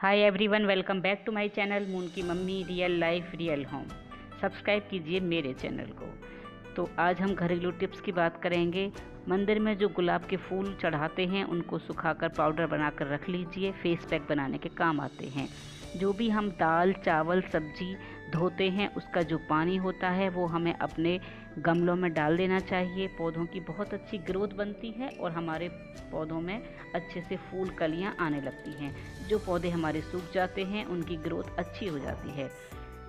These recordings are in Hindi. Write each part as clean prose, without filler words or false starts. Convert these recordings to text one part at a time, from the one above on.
Hi everyone, welcome back to my channel Moon की mummy real life real home. Subscribe कीजिए मेरे चैनल को। तो आज हम घरेलू टिप्स की बात करेंगे। मंदिर में जो गुलाब के फूल चढ़ाते हैं उनको सुखाकर पाउडर बनाकर रख लीजिए, फेस पैक बनाने के काम आते हैं। जो भी हम दाल चावल सब्जी धोते हैं उसका जो पानी होता है वो हमें अपने गमलों में डाल देना चाहिए। पौधों की बहुत अच्छी ग्रोथ बनती है और हमारे पौधों में अच्छे से फूल कलियां आने लगती हैं। जो पौधे हमारे सूख जाते हैं उनकी ग्रोथ अच्छी हो जाती है।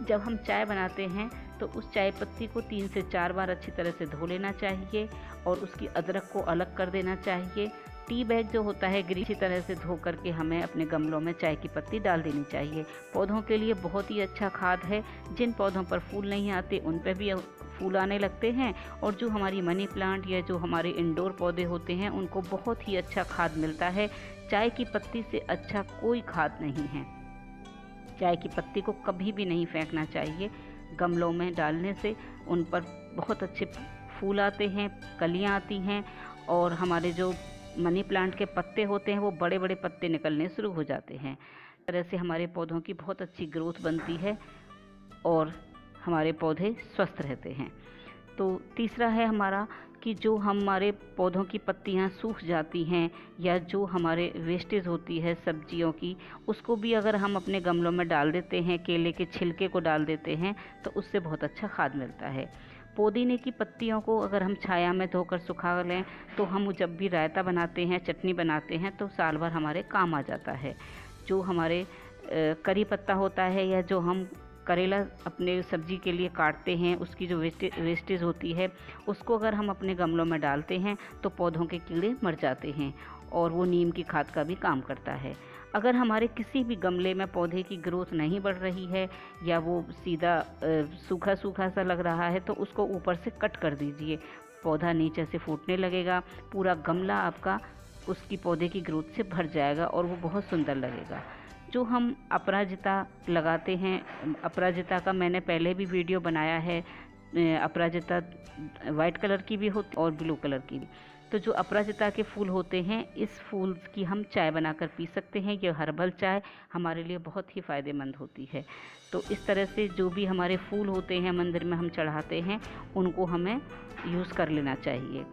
जब हम चाय बनाते हैं तो उस चाय पत्ती को 3 से 4 बार अच्छी तरह से धो लेना चाहिए और उसकी अदरक को अलग कर देना चाहिए। टी बैग जो होता है ग्रीन अच्छी तरह से धो करके हमें अपने गमलों में चाय की पत्ती डाल देनी चाहिए। पौधों के लिए बहुत ही अच्छा खाद है। जिन पौधों पर फूल नहीं आते उन पर भी फूल आने लगते हैं और जो हमारी मनी प्लांट या जो हमारे इंडोर पौधे होते हैं उनको बहुत ही अच्छा खाद मिलता है। चाय की पत्ती से अच्छा कोई खाद नहीं है। चाय की पत्ती को कभी भी नहीं फेंकना चाहिए। गमलों में डालने से उन पर बहुत अच्छे फूल आते हैं, कलियां आती हैं और हमारे जो मनी प्लांट के पत्ते होते हैं वो बड़े बड़े पत्ते निकलने शुरू हो जाते हैं। इस तरह से हमारे पौधों की बहुत अच्छी ग्रोथ बनती है और हमारे पौधे स्वस्थ रहते हैं। तो तीसरा है हमारा कि जो हमारे पौधों की पत्तियां सूख जाती हैं या जो हमारे वेस्टेज होती है सब्जियों की, उसको भी अगर हम अपने गमलों में डाल देते हैं, केले के छिलके को डाल देते हैं तो उससे बहुत अच्छा खाद मिलता है। पुदीने की पत्तियों को अगर हम छाया में धोकर सुखा लें तो हम जब भी रायता बनाते हैं, चटनी बनाते हैं तो साल भर हमारे काम आ जाता है। जो हमारे करी पत्ता होता है या जो हम करेला अपने सब्जी के लिए काटते हैं उसकी जो वेस्टेज होती है उसको अगर हम अपने गमलों में डालते हैं तो पौधों के कीड़े मर जाते हैं और वो नीम की खाद का भी काम करता है। अगर हमारे किसी भी गमले में पौधे की ग्रोथ नहीं बढ़ रही है या वो सीधा सूखा सूखा सा लग रहा है तो उसको ऊपर से कट कर दीजिए। पौधा नीचे से फूटने लगेगा, पूरा गमला आपका उसकी पौधे की ग्रोथ से भर जाएगा और वो बहुत सुंदर लगेगा। जो हम अपराजिता लगाते हैं, अपराजिता का मैंने पहले भी वीडियो बनाया है। अपराजिता वाइट कलर की भी होती और ब्लू कलर की भी। तो जो अपराजिता के फूल होते हैं इस फूल की हम चाय बनाकर पी सकते हैं। ये हर्बल चाय हमारे लिए बहुत ही फ़ायदेमंद होती है। तो इस तरह से जो भी हमारे फूल होते हैं मंदिर में हम चढ़ाते हैं उनको हमें यूज़ कर लेना चाहिए।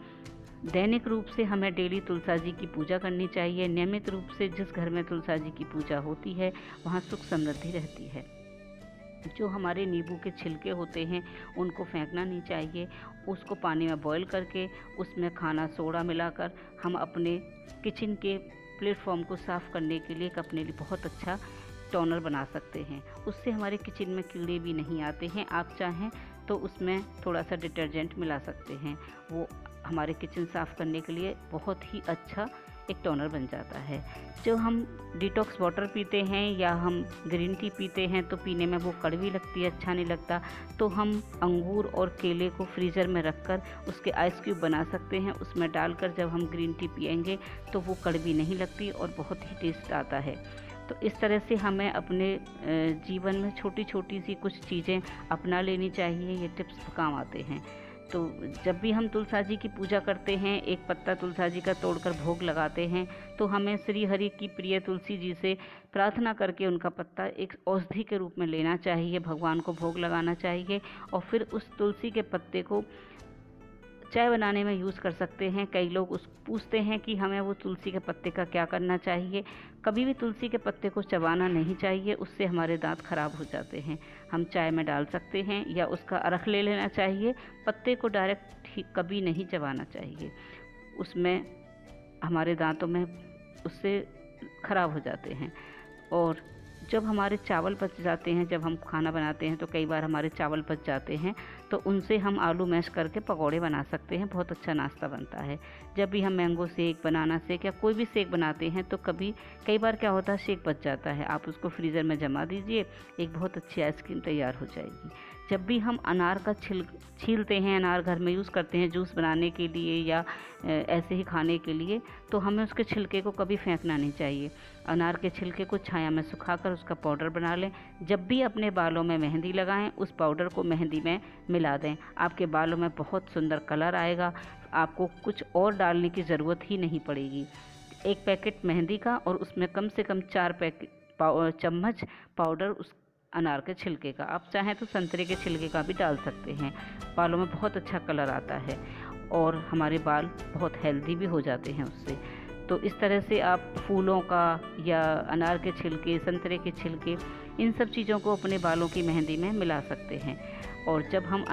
दैनिक रूप से हमें डेली तुलसा जी की पूजा करनी चाहिए। नियमित रूप से जिस घर में तुलसा जी की पूजा होती है वहाँ सुख समृद्धि रहती है। जो हमारे नींबू के छिलके होते हैं उनको फेंकना नहीं चाहिए। उसको पानी में बॉईल करके उसमें खाना सोडा मिलाकर हम अपने किचन के प्लेटफॉर्म को साफ़ करने के लिए अपने लिए बहुत अच्छा टोनर बना सकते हैं। उससे हमारे किचन में कीड़े भी नहीं आते हैं। आप चाहें तो उसमें थोड़ा सा डिटर्जेंट मिला सकते हैं, वो हमारे किचन साफ़ करने के लिए बहुत ही अच्छा एक टोनर बन जाता है। जो हम डिटॉक्स वाटर पीते हैं या हम ग्रीन टी पीते हैं तो पीने में वो कड़वी लगती है, अच्छा नहीं लगता। तो हम अंगूर और केले को फ्रीज़र में रखकर उसके आइस क्यूब बना सकते हैं। उसमें डालकर जब हम ग्रीन टी पिएंगे तो वो कड़वी नहीं लगती और बहुत ही टेस्ट आता है। तो इस तरह से हमें अपने जीवन में छोटी छोटी सी कुछ चीज़ें अपना लेनी चाहिए। ये टिप्स काम आते हैं। तो जब भी हम तुलसा जी की पूजा करते हैं, एक पत्ता तुलसा जी का तोड़कर भोग लगाते हैं तो हमें श्री हरि की प्रिय तुलसी जी से प्रार्थना करके उनका पत्ता एक औषधि के रूप में लेना चाहिए, भगवान को भोग लगाना चाहिए और फिर उस तुलसी के पत्ते को चाय बनाने में यूज़ कर सकते हैं। कई लोग पूछते हैं कि हमें वो तुलसी के पत्ते का क्या करना चाहिए। कभी भी तुलसी के पत्ते को चबाना नहीं चाहिए, उससे हमारे दांत खराब हो जाते हैं। हम चाय में डाल सकते हैं या उसका अर्क ले लेना चाहिए। पत्ते को डायरेक्ट कभी नहीं चबाना चाहिए, उसमें हमारे दांतों में उससे खराब हो जाते हैं। और जब हमारे चावल बच जाते हैं, जब हम खाना बनाते हैं तो कई बार हमारे चावल बच जाते हैं तो उनसे हम आलू मैश करके पकौड़े बना सकते हैं। बहुत अच्छा नाश्ता बनता है। जब भी हम मैंगो शेक, बनाना शेक या कोई भी शेक बनाते हैं तो कई बार क्या होता है शेक बच जाता है, आप उसको फ्रीज़र में जमा दीजिए, एक बहुत अच्छी आइसक्रीम तैयार हो जाएगी। जब भी हम अनार का छीलते हैं, अनार घर में यूज़ करते हैं जूस बनाने के लिए या ऐसे ही खाने के लिए, तो हमें उसके छिलके को कभी फेंकना नहीं चाहिए। अनार के छिलके को छाया में सुखाकर उसका पाउडर बना लें। जब भी अपने बालों में मेहंदी लगाएं उस पाउडर को मेहंदी में मिला दें। आपके बालों में बहुत सुंदर कलर आएगा, आपको कुछ और डालने की ज़रूरत ही नहीं पड़ेगी। एक पैकेट मेहंदी का और उसमें कम से कम 4 चम्मच पाउडर उस अनार के छिलके का। आप चाहें तो संतरे के छिलके का भी डाल सकते हैं। बालों में बहुत अच्छा कलर आता है और हमारे बाल बहुत हेल्दी भी हो जाते हैं उससे। तो इस तरह से आप फूलों का या अनार के छिलके, संतरे के छिलके, इन सब चीज़ों को अपने बालों की मेहंदी में मिला सकते हैं। और जब हम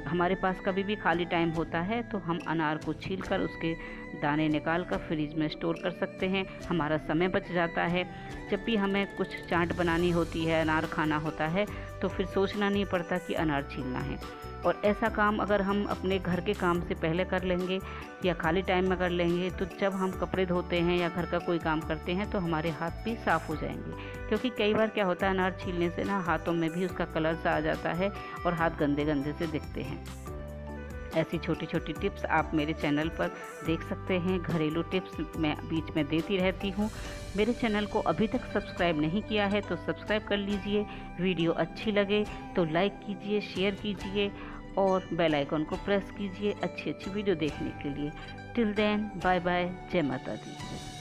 हमारे पास कभी भी खाली टाइम होता है तो हम अनार को छीलकर उसके दाने निकाल कर फ्रिज में स्टोर कर सकते हैं। हमारा समय बच जाता है। जब भी हमें कुछ चाट बनानी होती है, अनार खाना होता है, तो फिर सोचना नहीं पड़ता कि अनार छीलना है। और ऐसा काम अगर हम अपने घर के काम से पहले कर लेंगे या खाली टाइम में कर लेंगे, तो जब हम कपड़े धोते हैं या घर का कोई काम करते हैं तो हमारे हाथ भी साफ़ हो जाएंगे। क्योंकि कई बार क्या होता है, अनार छीलने से ना हाथों में भी उसका कलर सा आ जाता है और हाथ गंदे गंदे से दिखते हैं। ऐसी छोटी छोटी टिप्स आप मेरे चैनल पर देख सकते हैं। घरेलू टिप्स मैं बीच में देती रहती हूँ। मेरे चैनल को अभी तक सब्सक्राइब नहीं किया है तो सब्सक्राइब कर लीजिए। वीडियो अच्छी लगे तो लाइक कीजिए, शेयर कीजिए और बेल आइकन को प्रेस कीजिए अच्छी अच्छी वीडियो देखने के लिए। टिल देन, बाय बाय, जय माता दी।